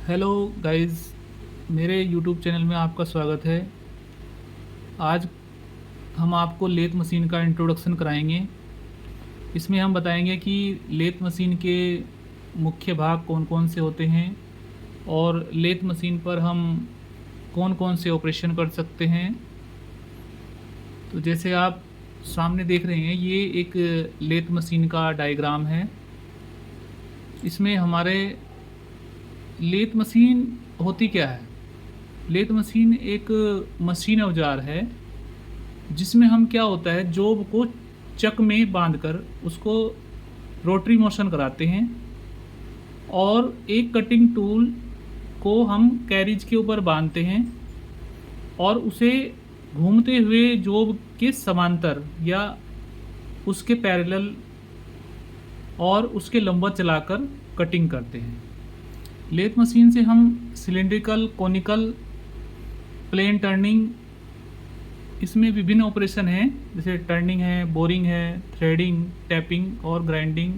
Hello guys, मेरे YouTube channel में आपका स्वागत है। आज हम आपको लेथ मशीन का इंट्रोडक्शन कराएंगे। इसमें हम बताएंगे कि लेथ मशीन के मुख्य भाग कौन कौन से होते हैं और लेथ मशीन पर हम कौन कौन से ऑपरेशन कर सकते हैं। तो जैसे आप सामने देख रहे हैं, ये एक लेथ मशीन का डायग्राम है। इसमें हमारे लेथ मशीन होती क्या है? लेथ मशीन एक मशीन औजार है जिसमें हम क्या होता है, जॉब को चक में बांधकर उसको रोटरी मोशन कराते हैं और एक कटिंग टूल को हम कैरिज के ऊपर बांधते हैं और उसे घूमते हुए जॉब के समांतर या उसके पैरेलल और उसके लंबवत चलाकर कटिंग करते हैं। लेथ मशीन से हम सिलेंड्रिकल, कोनिकल, प्लेन टर्निंग, इसमें विभिन्न ऑपरेशन हैं, जैसे टर्निंग है, बोरिंग है, थ्रेडिंग, टैपिंग और ग्राइंडिंग,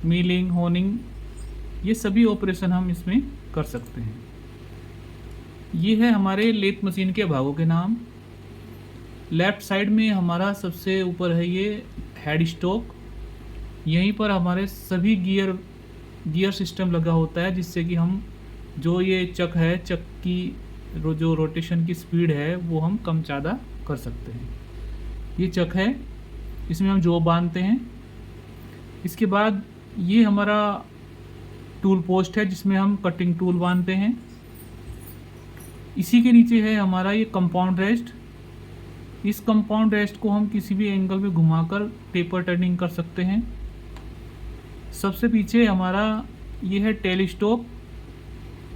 मिलिंग, होनिंग, ये सभी ऑपरेशन हम इसमें कर सकते हैं। ये है हमारे लेथ मशीन के भागों के नाम। लेफ़्ट साइड में हमारा सबसे ऊपर है ये हेड स्टॉक। यहीं पर हमारे सभी गियर सिस्टम लगा होता है, जिससे कि हम जो ये चक है, चक की जो रोटेशन की स्पीड है वो हम कम ज़्यादा कर सकते हैं। ये चक है, इसमें हम जॉब बांधते हैं। इसके बाद ये हमारा टूल पोस्ट है जिसमें हम कटिंग टूल बांधते हैं। इसी के नीचे है हमारा ये कंपाउंड रेस्ट। इस कंपाउंड रेस्ट को हम किसी भी एंगल में घुमाकर टेपर टर्निंग कर सकते हैं। सबसे पीछे हमारा ये है टेल स्टॉक।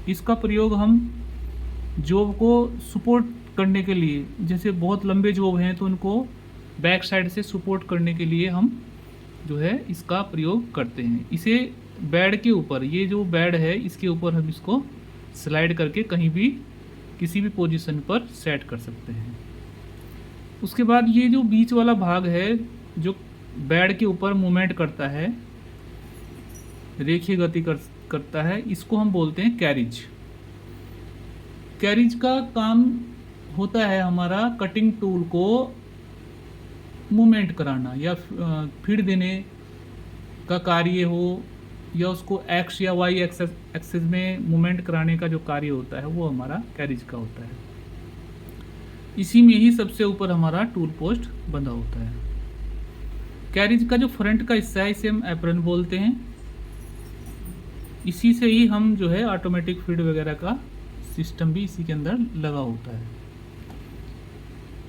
इसका प्रयोग हम जॉब को सपोर्ट करने के लिए, जैसे बहुत लंबे जॉब हैं तो उनको बैक साइड से सपोर्ट करने के लिए हम जो है इसका प्रयोग करते हैं। इसे बेड के ऊपर, ये जो बेड है इसके ऊपर हम इसको स्लाइड करके कहीं भी किसी भी पोजीशन पर सेट कर सकते हैं। उसके बाद ये जो बीच वाला भाग है जो बेड के ऊपर मूवमेंट करता है, रेखीय गति करता है, इसको हम बोलते हैं कैरिज। कैरिज का काम होता है हमारा कटिंग टूल को मूवमेंट कराना या फीड देने का कार्य हो, या उसको एक्स या वाई एक्सेस में मूवमेंट कराने का जो कार्य होता है वो हमारा कैरिज का होता है। इसी में ही सबसे ऊपर हमारा टूल पोस्ट बंधा होता है। कैरिज का जो फ्रंट का हिस्सा है इसे हम एप्रन बोलते हैं। इसी से ही हम जो है ऑटोमेटिक फीड वगैरह का सिस्टम भी इसी के अंदर लगा होता है।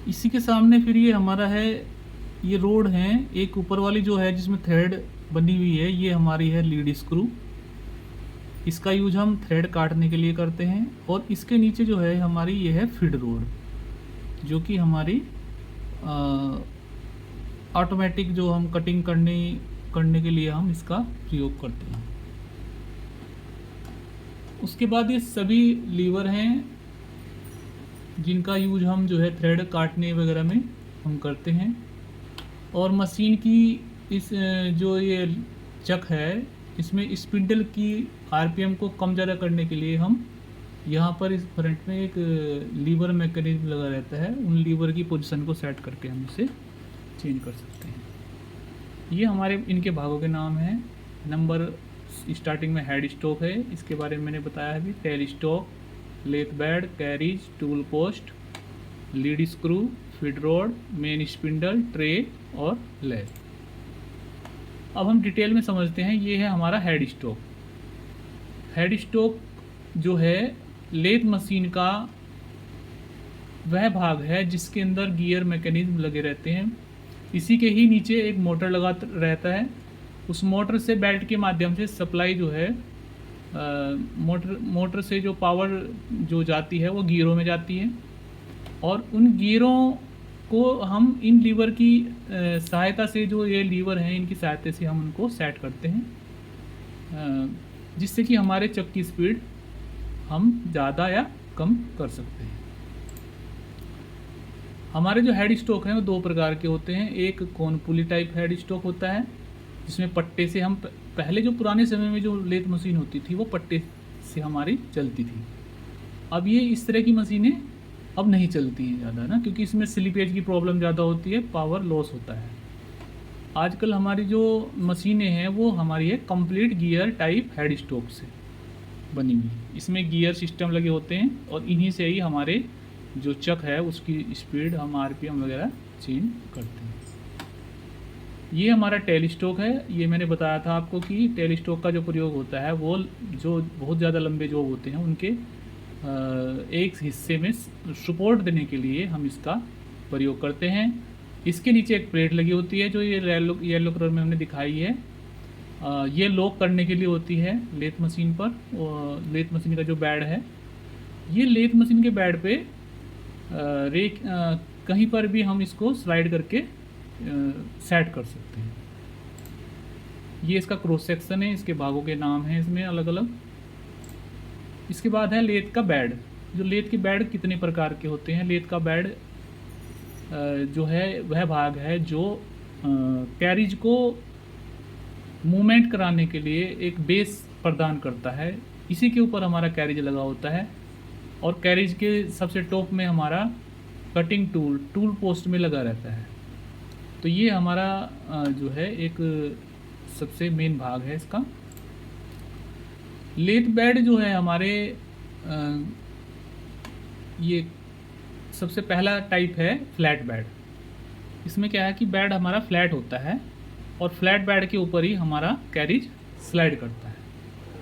इसी के सामने फिर ये हमारा है, ये रोड है, एक ऊपर वाली जो है जिसमें थ्रेड बनी हुई है, ये हमारी है लीड स्क्रू। इसका यूज हम थ्रेड काटने के लिए करते हैं। और इसके नीचे जो है हमारी ये है फीड रोड, जो कि हमारी ऑटोमेटिक जो हम कटिंग करने के लिए हम इसका प्रयोग करते हैं। उसके बाद ये सभी लीवर हैं जिनका यूज हम जो है थ्रेड काटने वगैरह में हम करते हैं। और मशीन की इस जो ये चक है इसमें स्पिंडल की आरपीएम को कम ज़्यादा करने के लिए हम यहाँ पर इस फ्रंट में एक लीवर मैकेनिज्म लगा रहता है। उन लीवर की पोजीशन को सेट करके हम इसे चेंज कर सकते हैं। ये हमारे इनके भागों के नाम हैं। नंबर स्टार्टिंग में हेड स्टॉक है, इसके बारे में मैंने बताया है भी। Tailstock, lathe bed, carriage, tool post, lead screw, feed rod, main spindle, tray और लेथ। अब हम डिटेल में समझते हैं। ये है हमारा हेड स्टॉक। हेड स्टॉक जो है लेथ मशीन का वह भाग है जिसके अंदर गियर मैकेनिज्म लगे रहते हैं। इसी के ही नीचे एक मोटर लगा रहता है। उस मोटर से बेल्ट के माध्यम से सप्लाई जो है मोटर से जो पावर जो जाती है वो गियरों में जाती है। और उन गियरों को हम इन लीवर की सहायता से, जो ये लीवर हैं इनकी सहायता से हम उनको सेट करते हैं, जिससे कि हमारे चक की स्पीड हम ज़्यादा या कम कर सकते हैं। हमारे जो हेड स्टॉक हैं वो दो प्रकार के होते हैं। एक कोन पुली टाइप हेड स्टॉक होता है जिसमें पट्टे से हम, पहले जो पुराने समय में जो लेथ मशीन होती थी वो पट्टे से हमारी चलती थी। अब ये इस तरह की मशीनें अब नहीं चलती हैं ज़्यादा ना, क्योंकि इसमें स्लिपेज की प्रॉब्लम ज़्यादा होती है, पावर लॉस होता है। आजकल हमारी जो मशीनें हैं वो हमारी है complete gear type head stock से बनी हुई। इसमें गियर सिस्टम लगे होते हैं और इन्हीं से ही हमारे जो चक है उसकी स्पीड, हम आरपीएम वगैरह चेंज करते हैं। ये हमारा टेल स्टॉक है। ये मैंने बताया था आपको कि टेल स्टॉक का जो प्रयोग होता है वो जो बहुत ज़्यादा लंबे जॉब होते हैं उनके एक हिस्से में सपोर्ट देने के लिए हम इसका प्रयोग करते हैं। इसके नीचे एक प्लेट लगी होती है जो ये येलो कलर में हमने दिखाई है। ये लॉक करने के लिए होती है लेथ मशीन पर। लेथ मशीन का जो बेड है, ये लेथ मशीन के बेड पे कहीं पर भी हम इसको स्लाइड करके सेट कर सकते हैं। ये इसका क्रॉस सेक्शन है, इसके भागों के नाम हैं इसमें अलग अलग। इसके बाद है लेथ का बेड। जो लेथ के बेड कितने प्रकार के होते हैं। लेथ का बेड जो है वह भाग है जो कैरिज को मूवमेंट कराने के लिए एक बेस प्रदान करता है। इसी के ऊपर हमारा कैरिज लगा होता है और कैरिज के सबसे टॉप में हमारा कटिंग टूल पोस्ट में लगा रहता है। तो ये हमारा जो है एक सबसे मेन भाग है इसका। लेथ बेड जो है हमारे ये सबसे पहला टाइप है फ्लैट बेड। इसमें क्या है कि बेड हमारा फ्लैट होता है और फ्लैट बेड के ऊपर ही हमारा कैरिज स्लाइड करता है।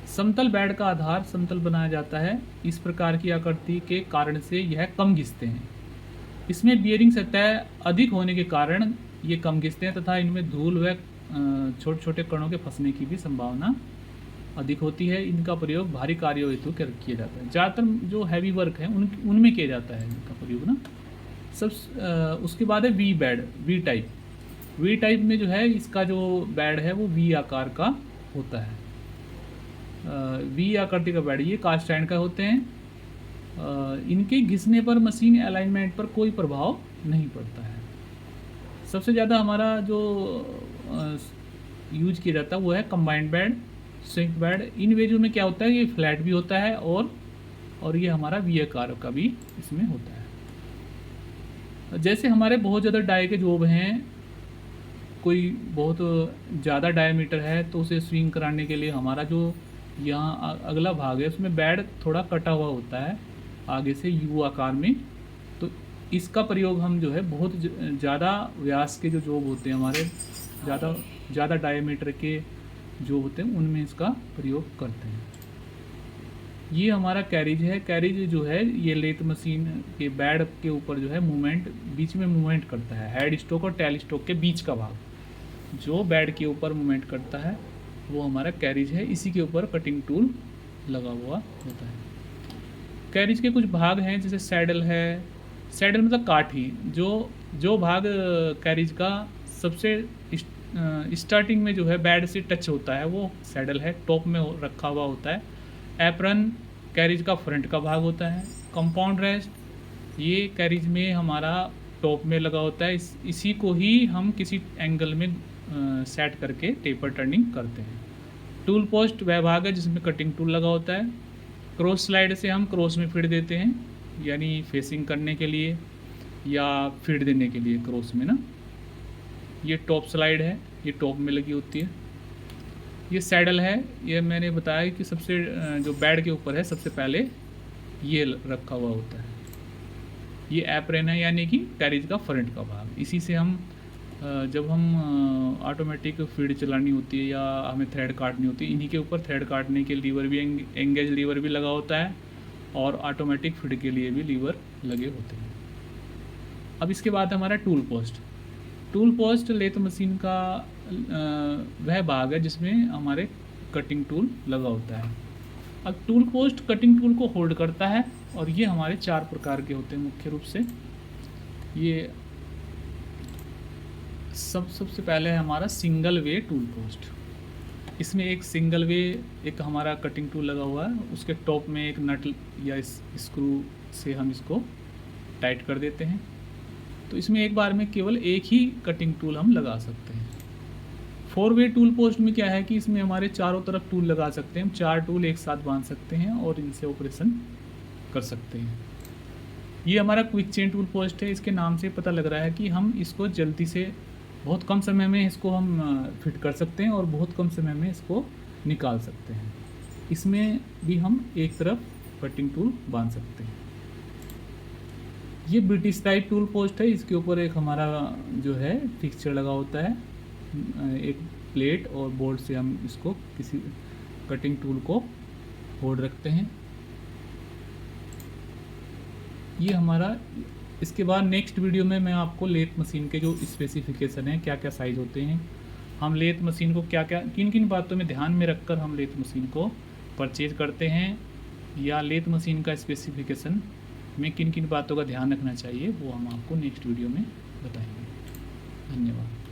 समतल बेड का आधार समतल बनाया जाता है। इस प्रकार की आकृति के कारण से यह कम घिसते हैं। इसमें बियरिंग सतह अधिक होने के कारण ये कम घिसते हैं तथा इनमें धूल व छोटे छोटे कणों के फंसने की भी संभावना अधिक होती है। इनका प्रयोग भारी कार्यों हेतु किया जाता है। ज़्यादातर जो हैवी वर्क है उनमें किया जाता है इनका प्रयोग ना। उसके बाद है V bed, V type. V type में जो है इसका जो बेड है वो वी आकार का होता है। वी आकृति का बेड ये कास्ट आयरन का होते हैं। इनके घिसने पर मशीन अलाइनमेंट पर कोई प्रभाव नहीं पड़ता है। सबसे ज़्यादा हमारा जो यूज किया जाता है वो है कंबाइंड बेड, स्विंग बेड। इन वेजों में क्या होता है, ये फ्लैट भी होता है और ये हमारा वी आकार का भी इसमें होता है। जैसे हमारे बहुत ज़्यादा डाई के जॉब हैं, कोई बहुत ज़्यादा डायमीटर है तो उसे स्विंग कराने के लिए हमारा जो यहाँ अगला भाग है उसमें बेड थोड़ा कटा हुआ होता है आगे से यू आकार में। तो इसका प्रयोग हम जो है बहुत ज़्यादा व्यास के जो जॉब होते हैं हमारे, ज़्यादा डायमीटर के जो होते हैं उनमें इसका प्रयोग करते हैं। ये हमारा कैरिज है। कैरिज जो है ये लेथ मशीन के बेड के ऊपर जो है बीच में मूवमेंट करता है। हेड स्टॉक और टेल स्टॉक के बीच का भाग जो बेड के ऊपर मूवमेंट करता है वो हमारा कैरिज है। इसी के ऊपर कटिंग टूल लगा हुआ होता है। कैरिज के कुछ भाग हैं जैसे सैडल है। सैडल मतलब काठी। जो भाग कैरिज का सबसे स्टार्टिंग में जो है बेड से टच होता है वो सैडल है, टॉप में रखा हुआ होता है। एप्रन कैरिज का फ्रंट का भाग होता है। कंपाउंड रेस्ट ये कैरिज में हमारा टॉप में लगा होता है। इसी को ही हम किसी एंगल में सेट करके टेपर टर्निंग करते हैं। टूल पोस्ट वह भाग है जिसमें कटिंग टूल लगा होता है। क्रॉस स्लाइड से हम क्रॉस में फीड देते हैं, यानी फेसिंग करने के लिए या फीड देने के लिए क्रॉस में ना। ये टॉप स्लाइड है, ये टॉप में लगी होती है। ये सैडल है, ये मैंने बताया कि सबसे जो बेड के ऊपर है सबसे पहले ये रखा हुआ होता है। ये एप्रन है यानी कि कैरिज का फ्रंट का भाग। इसी से हम जब हम ऑटोमेटिक फीड चलानी होती है या हमें थ्रेड काटनी होती है, इन्हीं के ऊपर थ्रेड काटने के लीवर भी एंगेज लीवर भी लगा होता है और ऑटोमेटिक फीड के लिए भी लीवर लगे होते हैं। अब इसके बाद हमारा tool post. Tool post lathe machine का वह भाग है जिसमें हमारे कटिंग टूल लगा होता है। अब टूल पोस्ट कटिंग टूल को होल्ड करता है और ये हमारे 4 प्रकार के होते हैं मुख्य रूप से। ये सबसे पहले है हमारा सिंगल वे टूल पोस्ट। इसमें एक सिंगल वे एक हमारा कटिंग टूल लगा हुआ है, उसके टॉप में एक नट या स्क्रू से हम इसको टाइट कर देते हैं। तो इसमें एक बार में केवल एक ही कटिंग टूल हम लगा सकते हैं। 4 वे टूल पोस्ट में क्या है कि इसमें हमारे चारों तरफ टूल लगा सकते हैं, हम 4 टूल एक साथ बांध सकते हैं और इनसे ऑपरेशन कर सकते हैं। ये हमारा क्विक चेन टूल पोस्ट है। इसके नाम से पता लग रहा है कि हम इसको जल्दी से बहुत कम समय में इसको हम फिट कर सकते हैं और बहुत कम समय में इसको निकाल सकते हैं। इसमें भी हम एक तरफ कटिंग टूल बांध सकते हैं। ये ब्रिटिश टाइप टूल पोस्ट है। इसके ऊपर एक हमारा जो है फिक्सचर लगा होता है, एक प्लेट और बोर्ड से हम इसको किसी कटिंग टूल को होल्ड रखते हैं। ये हमारा, इसके बाद नेक्स्ट वीडियो में मैं आपको लेथ मशीन के जो स्पेसिफिकेशन है, क्या क्या साइज़ होते हैं, हम लेथ मशीन को क्या क्या किन किन बातों में ध्यान में रखकर हम लेथ मशीन को परचेज करते हैं, या लेथ मशीन का स्पेसिफिकेशन में किन किन बातों का ध्यान रखना चाहिए, वो हम आपको नेक्स्ट वीडियो में बताएंगे। धन्यवाद।